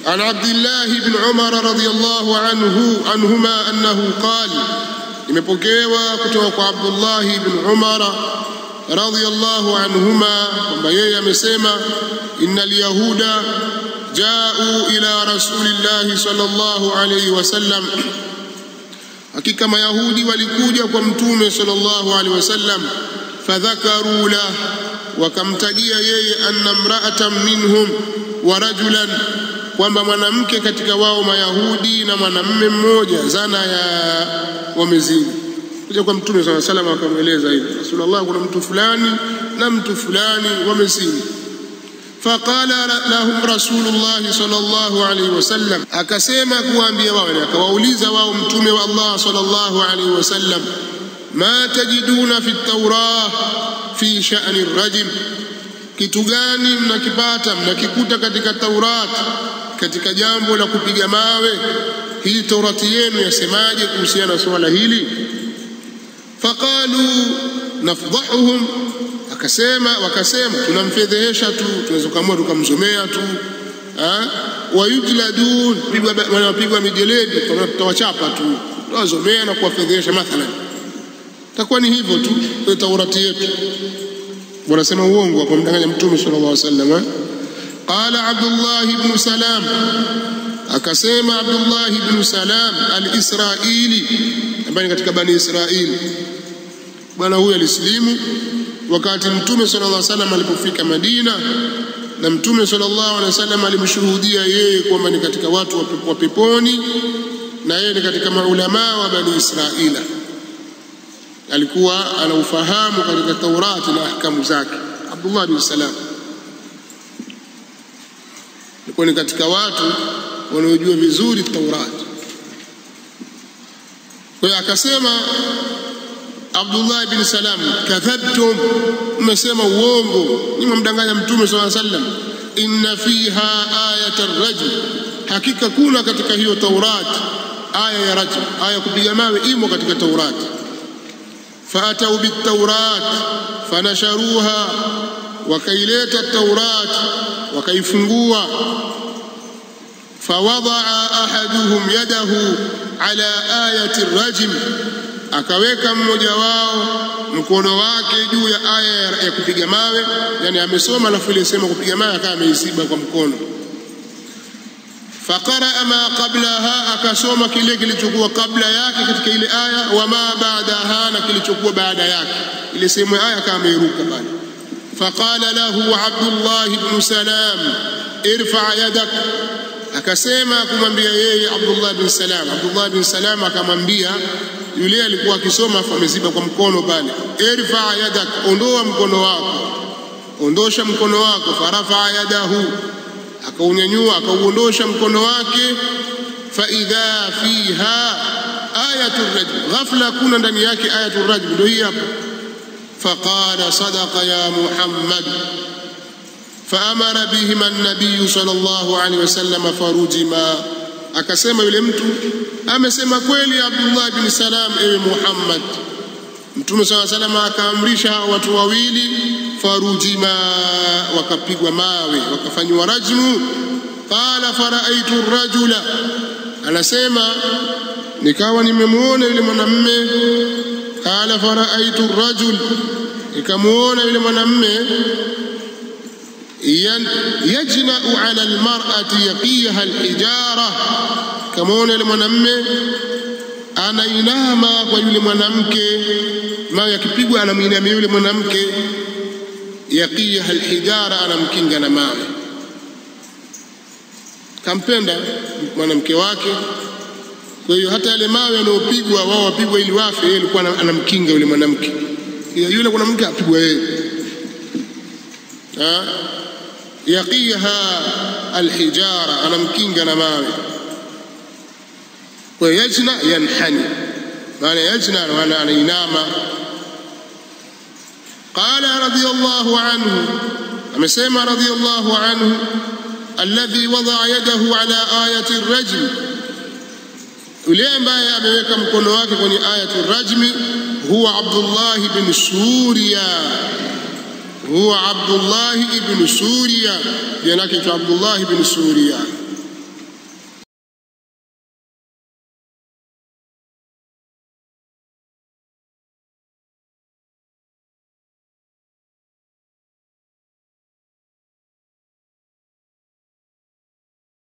عن عبد الله بن عمر رضي الله عنهما أنه قال imepokewa kutoka kwa Abdullah ibn Umar radhiyallahu anhuma kwamba yeye amesema innal yahuda ja'u ila rasulillahi sallallahu alayhi wasallam, hakika mayahudi walikuja kwa mtume sallallahu alayhi wasallam, fadhakaru la, wakamtajia yeye anna imra'atan minhum wa rajulan, kwamba mwanamke katika wao mayahudi na mwanamume mmoja zana ya wamezini. Kuja kwa mtume sallallahu alayhi wasallam akamweleza hivi, Rasulullah, kuna mtu fulani na mtu fulani wamezini. Faqala lahum Rasulullah sallallahu alayhi wasallam, akasema kuambia wao, akawauliza wao mtume wa Allah sallallahu alayhi wasallam, ma tajiduna fi at-Taurah fi sha'ni ar-rajm, kitu gani mnakikuta katika Taurat katika jambo la kupiga mawe? Hii Taurati yenu yasemaje kuhusiana na swala hili? Faqalu nafdhahuhum, wakasema tunamfedhehesha tu, tunaweza kama tukamzomea tu. Wayujladun, wanapigwa mijeledi, tutawachapa tu, tutawazomea na kuwafedhehesha mathalan. Takuwa ni hivyo tu kwa Taurati yetu. Wanasema uongo hapo, mdanganya mtume sallallahu alaihi wasallam. Qala Abdullah ibn Salam, akasema Abdullah ibn Salam al-Israili, ambaye katika bani Israili. Bwana huyu alislimu wakati mtume sallallahu alaihi wasallam alipofika Madina, na mtume sallallahu alaihi wasallam alimshuhudia yeye kwamba ni katika watu wa peponi, na yeye ni katika maulama wa bani Israila. Alikuwa anaufahamu katika Taurati na ahkamu zake. Abdullah bin Salam alikuwa ni katika watu wanaojua vizuri Taurati. Kwa hiyo akasema Abdullah bin Salam, kadhabtum, mmesema uongo, mmemdanganya mtume sallallahu alaihi wasallam. Inna fiha ayat ar-rajm, hakika kuna katika hiyo Taurati aya ya rajm, aya kupiga mawe imo katika Taurati. فأتوا بالتوراة فنشروها, وكيلت التوراة وكيفنقوا. فوضع أحدهم يده على آية الرجم, akaweka mmoja wao mkono wake juu ya aya ya kupiga mawe. Yani amesoma alafu ile sema kupiga mawe akawa ameisiba kwa mkono. Faqara ma qablaha, akasoma kile kilichokuwa kabla yake katika ile aya, wa ma ba'daha, na kilichokuwa baada yake. Ile sehemu ya aya kama imeruka pale. Faqala lahu Abdullah ibn Salam, irfa yadak, akasema kumwambia yeye Abdullah bin Salam. Abdullah bin Salam akamwambia yule alikuwa akisoma ameziba kwa mkono pale, irfa yadak, ondoa mkono wako, ondosha mkono wako. Farafa yadahu, akaunyanyua akauondosha mkono wake. Fa idha fiha ayatul rajm, ghafla kuna ndani yake ayatul rajm, ndio hii hapa. Faqala sadaqa ya Muhammad, faamara bihima an-nabiy sallallahu alaihi wasallam farujima, akasema yule mtu amesema kweli Abdullah bin Salam, ewe Muhammad. Mtume sallallahu alaihi wasallam akaamrisha watu wawili, farujima, wakapigwa mawe, wakafanywa rajmu. Qala faraaitu ar-rajula, anasema nikawa nimemuona yule mwanamume. Qala faraaitu ar-rajul, nikamuona yule mwanamume yajna'u 'ala al-mar'ati yaqiha al-hijara, kamuona yule mwanamume anainama kwa yule mwanamke, mawe yakipigwa anamuinamia yule mwanamke. Yaqiha al-hijara, anamkinga na mawe. Kampenda mwanamke wake, kwa hiyo hata yale mawe yanayopigwa wao wapigwa ili wafe, yeye alikuwa anamkinga yule mwanamke. Yule mwanamke apigwa yeye. Yaqiha al-hijara, anamkinga na mawe. Kwa yajna yanhani, maana yajna maana anainama. Qala radiyallahu anhu, amesema radiyallahu anhu, alladhi wada'a yadahu ala ayati ar-rajm, yule ambaye ameweka mkono wake kwenye ayati ar-rajm, huwa Abdullah ibn Suriya. Huwa Abdullah ibn Suriya, jina lake ni Abdullah ibn Suriya.